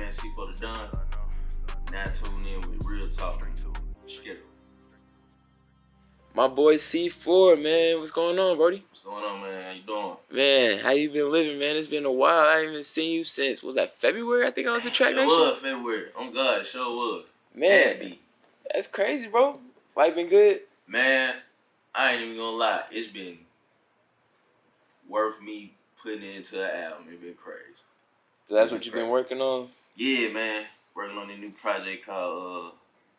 man. C for the Done. Now tune in with Real Talk. Skittle. My boy C4, man. What's going on, Brody? What's going on, man? How you doing? Man, how you been living, man? It's been a while. I ain't even seen you since, was that February? I think I was at Track It Nation. was February. On God, it sure was. Man, that's crazy, bro. Life been good? Man, I ain't even gonna lie. It's been worth me putting it into an album. It's been crazy. So that's what you've been working on? Yeah, man. Working on a new project called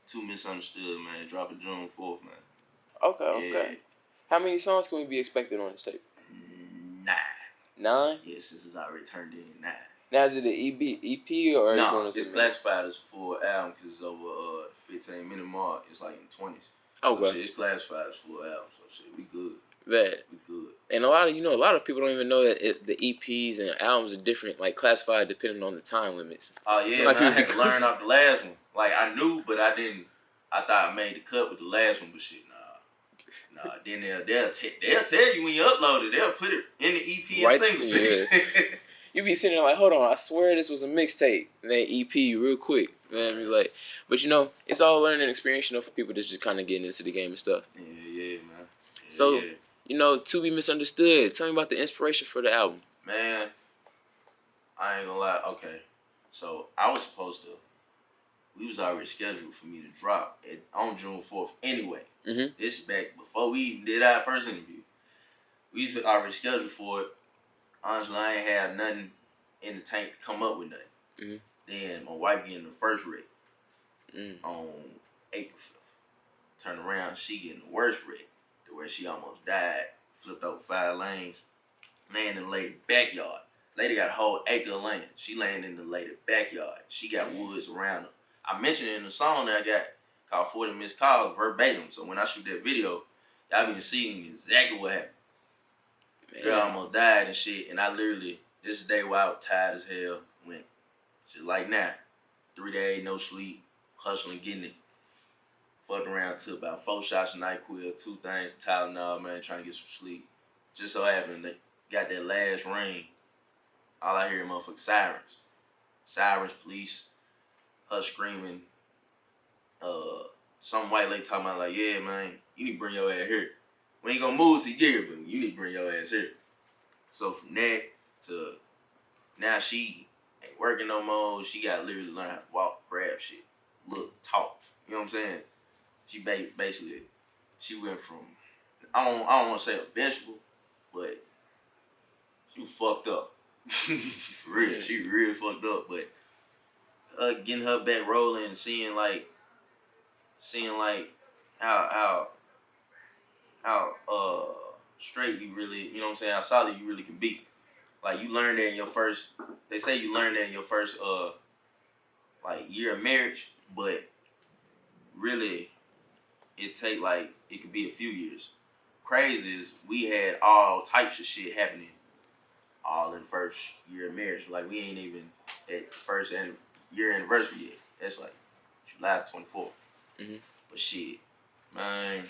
Too Misunderstood, man. Dropping June 4th, man. Okay. How many songs can we be expecting on this tape? 9. 9? Yeah, since it's already turned in 9. Now, is it an EP or are you going to it's classified as a full album because it's over 15-minute mark. It's like in the 20s. Okay. So shit, it's classified as full album. So shit, we good. Bad. We good. And a lot of people don't even know that the EPs and albums are different, like classified depending on the time limits. Oh yeah, man, I had to learn off the last one. Like I knew, but I didn't. I thought I made the cut with the last one, but shit, nah. Then they'll tell you when you upload it. They'll put it in the EP and single section. Yeah. You be sitting there like, hold on, I swear this was a mixtape. And then EP real quick. Man, be like, but it's all learning experience, for people that's just kind of getting into the game and stuff. Yeah, man. So, To Be Misunderstood. Tell me about the inspiration for the album. Man, I ain't gonna lie. Okay, so we was already scheduled for me to drop on June 4th anyway. Mm-hmm. This back before we even did our first interview. We was already scheduled for it. Honestly, I ain't had nothing in the tank to come up with nothing. Mm-hmm. Then my wife getting the first wreck on April 5th. Turn around, she getting the worst wreck, to where she almost died, flipped over 5 lanes, laying in the lady backyard. Lady got a whole acre of land. She laying in the lady backyard. She got woods around her. I mentioned it in the song that I got called 40 Missed Calls verbatim. So when I shoot that video, y'all can see exactly what happened. Man. Girl almost died and shit, and I literally, this day where I was tired as hell, went just like now. 3 days, no sleep, hustling, getting it. Fucked around, took about 4 shots of NyQuil, 2 things of Tylenol, man, trying to get some sleep. Just so happened they got that last ring. All I hear is motherfucking sirens. Sirens, police, her screaming. Some white lady talking about like, yeah, man, you need to bring your ass here. We ain't gonna move till you get here, but you need to bring your ass here. So from that to now she ain't working no more. She got to literally learn how to walk, grab shit, look, talk. You know what I'm saying? She basically, she went from, I don't want to say a vegetable, but she was fucked up. For real, she real fucked up. But getting her back rolling and seeing like how straight you really, you know what I'm saying, how solid you really can be. Like you learn that in your first, they say you learn that in your first year of marriage, but really it could be a few years. Crazy is we had all types of shit happening all in the first year of marriage. Like we ain't even at first year anniversary yet. That's like July 24th. Mm-hmm. But shit, man,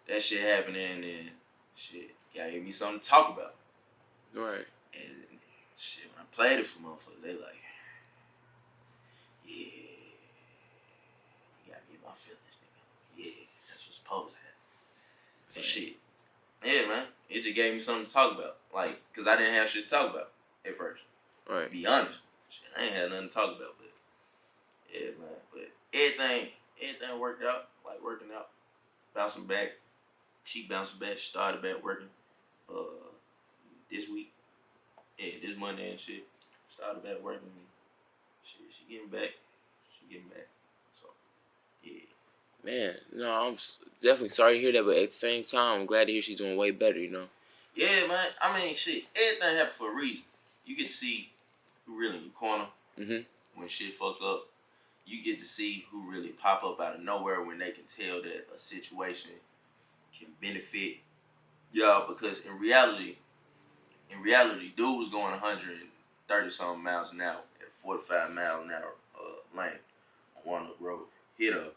that shit happening and shit, gotta give me something to talk about. Right. And shit, when I played it for motherfuckers, they like, yeah, you gotta be in my feelings, nigga. Yeah, that's what's supposed to happen. So shit, yeah, man, it just gave me something to talk about. Like, cause I didn't have shit to talk about at first. Right. Be honest, shit, I ain't had nothing to talk about, but yeah, man. But everything worked out, like working out, bouncing back. She bounced back, started back working this week. Yeah, this Monday and shit. Started back working. Shit, she getting back. So, yeah. Man, no, I'm definitely sorry to hear that, but at the same time, I'm glad to hear she's doing way better, Yeah, man. I mean, shit, everything happened for a reason. You get to see who really in your corner when shit fuck up. You get to see who really pop up out of nowhere when they can tell that a situation can benefit y'all, because in reality, dude was going 130 something miles an hour at a 45 mile an hour lane on Walnut Grove. Hit her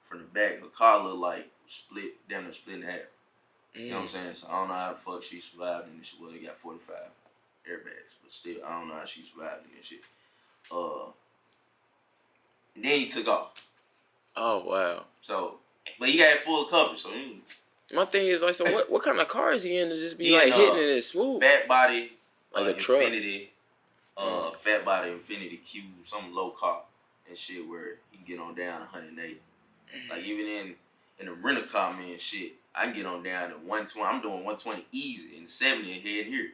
from the back. Her car looked like split in half. You know what I'm saying? So I don't know how the fuck she survived and she would have got 45. airbags, but still, I don't know how she survived and shit. And then he took off. Oh wow. So, but he had full coverage. So my thing is like, so what kind of car is he in to just be he like in, hitting it and smooth? Fat body, like a truck. Infinity, fat body Infinity Q, some low car and shit where he can get on down 180. Like even in the rental car, man, shit, I can get on down to 120. I'm doing 120 easy and 70 and head here.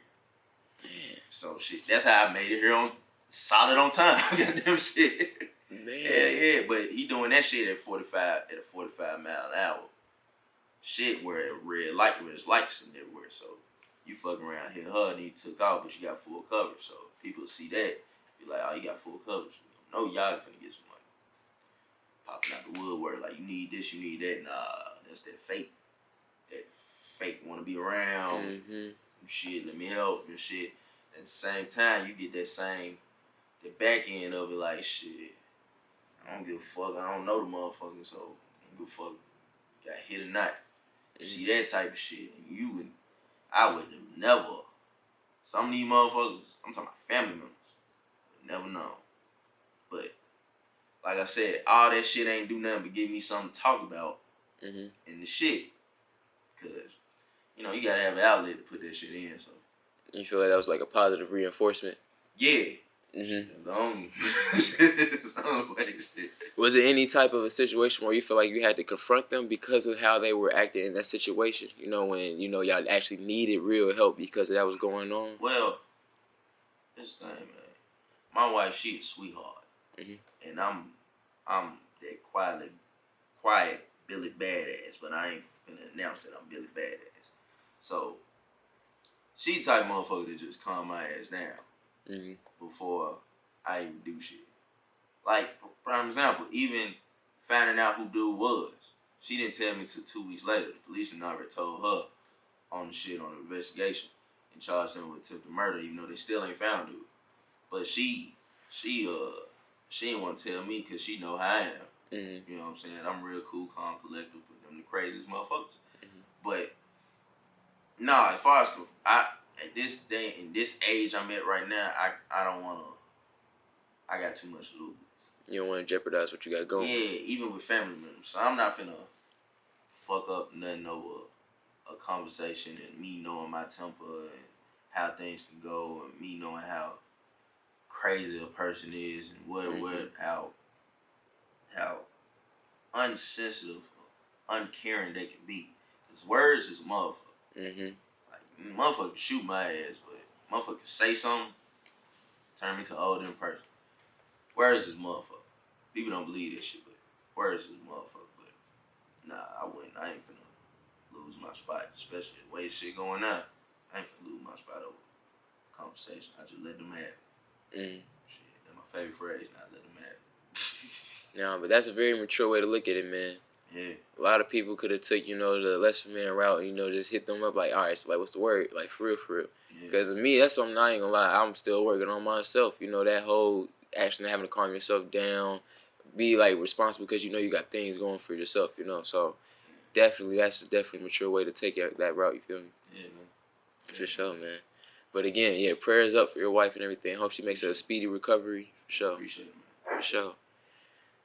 Man. So shit, that's how I made it here on solid on time. Goddamn shit. Man. Yeah, but he doing that shit at 45 mile an hour. Shit where red light, where there's lights and everywhere. So you fucking around here, and you took off, but you got full coverage. So people see that, be like, oh, you got full coverage. No, y'all finna get some money. Popping out the woodwork, like, you need this, you need that. Nah, that's that fake. That fake want to be around. Mm-hmm. Shit, let me help and shit. At the same time, you get the back end of it, like, shit, I don't give a fuck. I don't know the motherfucker, so I don't give a fuck. Got hit or not. You see that type of shit, and I would have never. Some of these motherfuckers, I'm talking about family members, would never know. But like I said, all that shit ain't do nothing but give me something to talk about in the shit, cause you gotta have an outlet to put that shit in. So you feel like that was like a positive reinforcement? Yeah. Was it any type of a situation where you feel like you had to confront them because of how they were acting in that situation? When y'all actually needed real help because that was going on. Well, this thing, man. My wife, she a sweetheart, and I'm that quiet Billy Badass, but I ain't finna announce that I'm Billy Badass. So she type of motherfucker that just calm my ass down. Before I even do shit. Like, prime example, even finding out who dude was. She didn't tell me till 2 weeks later. The policeman already told her on the shit, on the investigation, and charged them with attempted murder, even though they still ain't found dude. But she didn't want to tell me because she know how I am. You know what I'm saying? I'm real cool, calm, collective, but them the craziest motherfuckers. But, nah, as far as at this day, in this age I'm at right now, I don't want to. I got too much to lose. You don't want to jeopardize what you got going. Yeah, even with family members. So I'm not finna fuck up nothing over a conversation and me knowing my temper and how things can go and me knowing how crazy a person is and how unsensitive, uncaring they can be. Because words is a motherfucker. Like, motherfucker can shoot my ass, but motherfucker can say something, turn me to an older person. Words is motherfucker. People don't believe that shit, but words is motherfucker. But nah, I ain't finna lose my spot, especially the way shit going on. I ain't finna lose my spot over conversation. I just let them have it. Shit, that's my favorite phrase. Not let them have it. No, but that's a very mature way to look at it, man. Yeah. A lot of people could have took, the lesser man route, just hit them up like, all right, so like, what's the word? Like, for real. Because of me, that's something I ain't gonna lie, I'm still working on myself. That whole actually having to calm yourself down, be like responsible because you got things going for yourself, So definitely, that's definitely a mature way to take that route. You feel me? Yeah, man. For sure, man. But again, yeah, prayers up for your wife and everything. Hope she makes a speedy recovery. For sure. Appreciate it, man. For sure.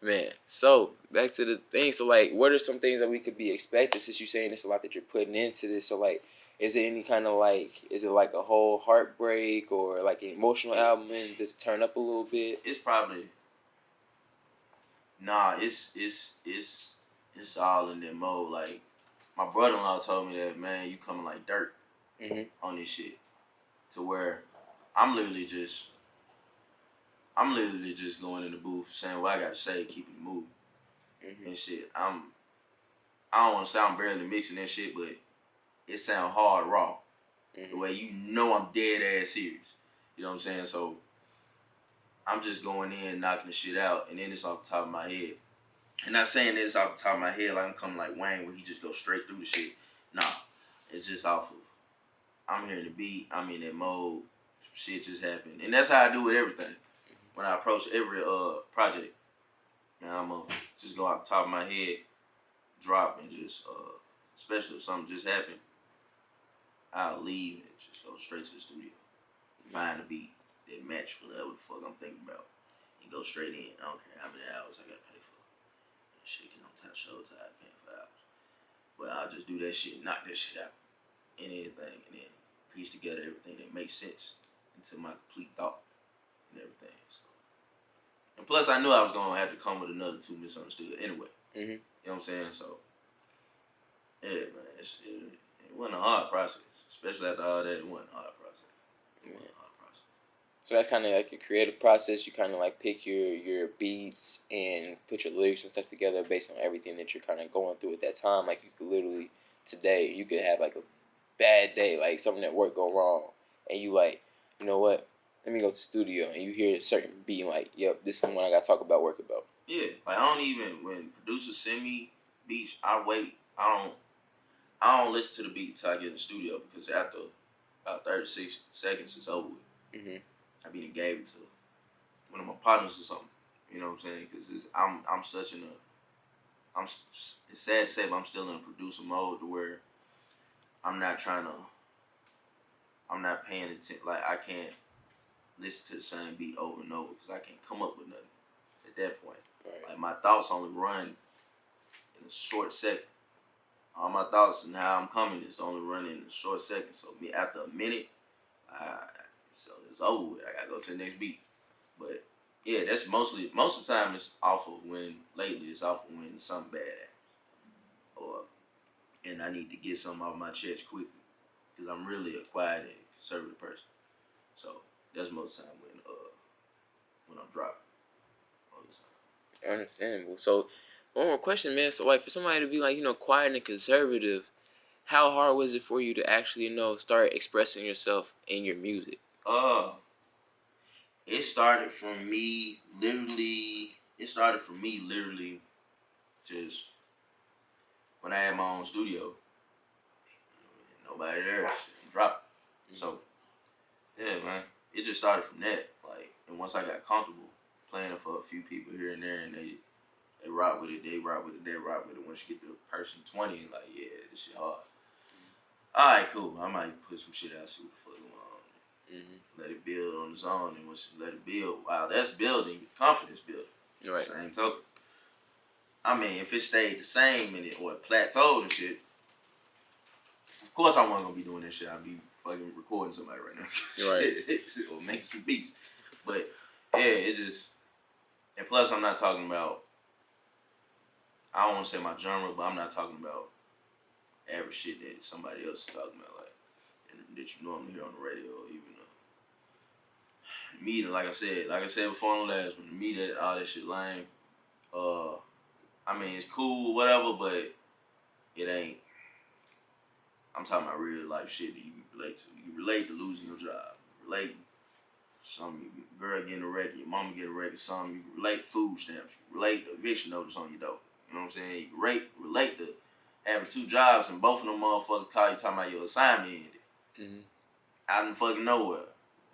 Man, so back to the thing. So, like, what are some things that we could be expecting since you're saying it's a lot that you're putting into this? So, like, is it any kind of is it like a whole heartbreak or like an emotional album and does it turn up a little bit? It's probably, nah, it's all in that mode. Like, my brother-in-law told me that, man, you coming like dirt on this shit. To where I'm literally just going in the booth saying what I got to say, keeping it moving and shit. I don't want to sound barely mixing that shit, but it sound hard raw. The way I'm dead ass serious. You know what I'm saying? So I'm just going in, knocking the shit out, and then it's off the top of my head. And not saying this off the top of my head like I'm coming like Wayne where he just goes straight through the shit. Nah, it's just off of, I'm hearing the beat, I'm in that mode, shit just happened. And that's how I do with everything. When I approach every project, I'm gonna just go off the top of my head, drop, and just, especially if something just happened, I'll leave and just go straight to the studio. find a beat that match whatever the fuck I'm thinking about, and go straight in. I don't care how many hours I gotta pay for shit, cause I'm tired paying for hours. But I'll just do that shit, knock that shit out, and everything, and then piece together everything that makes sense into my complete thought and everything. So, and plus, I knew I was gonna have to come with another 2 misunderstood anyway. You know what I'm saying? So, yeah, man, it wasn't a hard process, especially after all that. It wasn't a hard process. So that's kind of like your creative process. You kind of like pick your beats and put your lyrics and stuff together based on everything that you're kind of going through at that time. Like you could literally today you could have like a bad day, like something at work go wrong, and you like, you know what? Let me go to the studio, and you hear a certain beat, like, yep, this is the one I got to talk about, work about. Yeah, like I don't even when producers send me beats, I wait. I don't listen to the beat until I get in the studio because after about 36 seconds it's over with. I be done gave it to one of my partners or something. You know what I'm saying? Because I'm such in a it's sad to say, but I'm still in a producer mode to where I'm not paying attention. Like I can't listen to the same beat over and over because I can't come up with nothing at that point. Right. Like my thoughts only run in a short second. All my thoughts and how I'm coming is only running in a short second. So after a minute, so it's over with. I gotta go to the next beat. But yeah, that's most of the time it's off of when something bad happens, and I need to get something off my chest quickly because I'm really a quiet and conservative person. So that's most of the time when I'm dropping all the time. Understandable. So one more question, man. So like for somebody to be like, quiet and conservative, how hard was it for you to actually, start expressing yourself in your music? It started for me literally just when I had my own studio. Nobody there, drop. So yeah, man, it just started from that. Like, and once I got comfortable playing it for a few people here and there, and they rock with it, they rock with it. Once you get to person 20, like, yeah, this shit hard. All right, cool. I might put some shit out, see what the fuck going on. Let it build on its own, and once you let it build, while that's building, your confidence building. Right. Same token. I mean, if it stayed the same or it plateaued and shit, of course I wasn't gonna be doing that shit. I'd be fucking recording somebody right now. Right. Or make some beats. But yeah, it just, and plus I'm not talking about, I don't want to say my genre, but I'm not talking about average shit that somebody else is talking about, like, and that you normally hear on the radio, or even me. Like I said before on the last one, me that all that shit lame. I mean, it's cool, whatever, but it ain't. I'm talking about real life shit that you can relate to. You can relate to losing your job. Relate some girl getting a record, your mama getting a record, something. You can relate food stamps. You can relate the eviction notice on your door. You know what I'm saying? You can relate to having 2 jobs and both of them motherfuckers call you talking about your assignment ended. Out in fucking nowhere.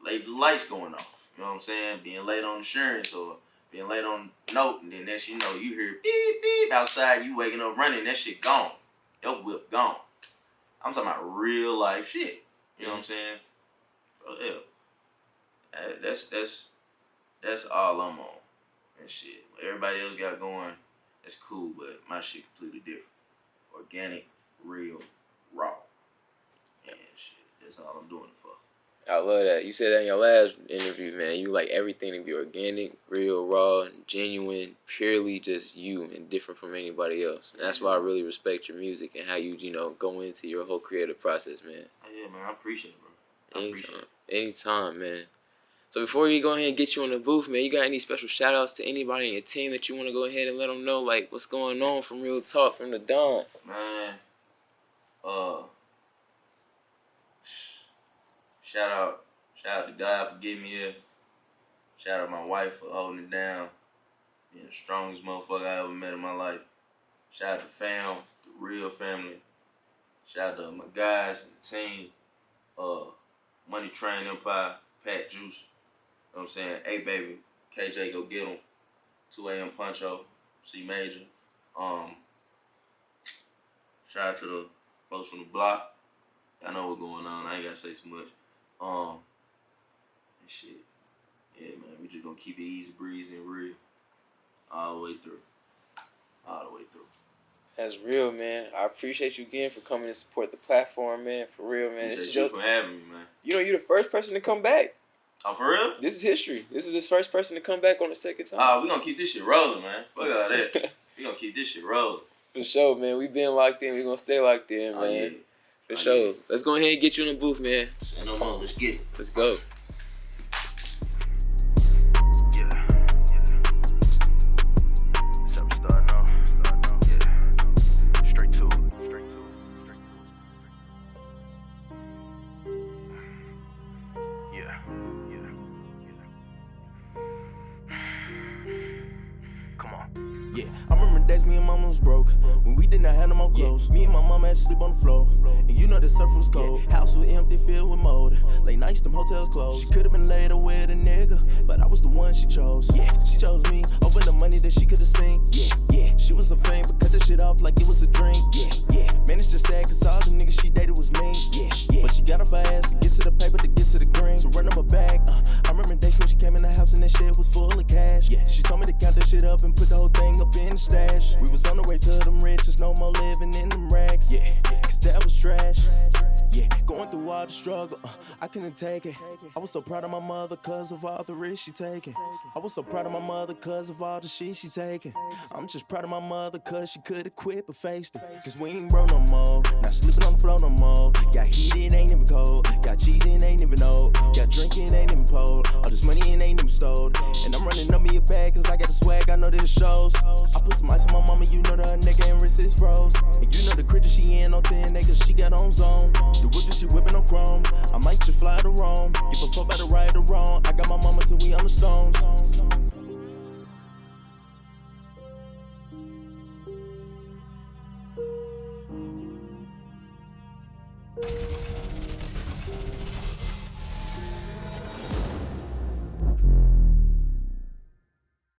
Late the lights going off. You know what I'm saying? Being late on insurance or being late on note, and then next you hear beep beep outside, you waking up running, that shit gone. Your whip gone. I'm talking about real life shit. You know what I'm saying? So yeah. That's all I'm on. And shit. What everybody else got going, that's cool, but my shit completely different. Organic, real, raw. And shit. That's all I'm doing it for. I love that. You said that in your last interview, man. You like everything to be organic, real, raw, and genuine, purely just you and different from anybody else. And that's why I really respect your music and how you go into your whole creative process, man. Yeah, man. I appreciate it, bro. Anytime, man. So before we go ahead and get you in the booth, man, you got any special shout outs to anybody in your team that you want to go ahead and let them know, like, what's going on from Real Talk, from the Dawn? Man, shout out to God for getting me here. Shout out my wife for holding it down. Being the strongest motherfucker I ever met in my life. Shout out to fam, the real family. Shout out to my guys and the team. Money Train Empire, Pat Juice. You know what I'm saying? Hey baby, KJ go get him. 2 a.m. Puncho, C Major. Shout out to the folks from the block. I know what's going on. I ain't gotta say too much. shit. Yeah, man, we just gonna keep it easy, breezy, and real. All the way through. All the way through. That's real, man. I appreciate you again for coming and support the platform, man. For real, man. Appreciate you for having me, man. You know, you're the first person to come back. Oh, for real? This is history. This is the first person to come back on the second time. Oh, we gonna keep this shit rolling, man. Fuck all that. We gonna keep this shit rolling. For sure, man. We been locked in. We gonna stay locked in, man. Yeah. For sure. Yeah. Let's go ahead and get you in the booth, man. Say no more. Let's get it. Let's go. Yeah, I remember days me and mama was broke when we did not have no more clothes. Me and my mama had to sleep on the floor, and you know the surf was cold. House was empty, filled with mold. Late nights, them hotels closed. She could've been later with a nigga, but I was the one she chose. Yeah, she chose me over the money that she could've seen. Yeah, she was a fame, but cut that shit off like it was a dream. Yeah, man, it's just sad 'cause all the niggas she dated was mean. Yeah, but she got off her ass to get to the paper, to get to the green. So run up her bag. I remember days when she came in the house and that shit was full of cash. Yeah, she told me to count that shit up and put the whole thing up in the stash. We was on the way to them riches, no more living in them rags. Yeah, 'cause that was trash. Yeah, going through all the struggle, I couldn't take it. I was so proud of my mother 'cause of all the risks she taking. I was so proud of my mother 'cause of all the shit she taking. I'm just proud of my mother 'cause she could've quit but faced it. 'Cause we ain't broke no more, not sleeping on the floor no more. Got heated, ain't even cold. Got cheese and ain't even old. Got drinking, ain't even pulled. All this money and ain't even stole. And I'm running up me a bag 'cause I got the swag, I know that it shows. I put some ice on my mama, you know that her neck and wrist is froze. And you know the critter she in on 10 acres, she got on zone. The whip that she whipping on chrome, I might just fly to Rome. Give a fuck about the right or wrong, I got my mama till we on the stones.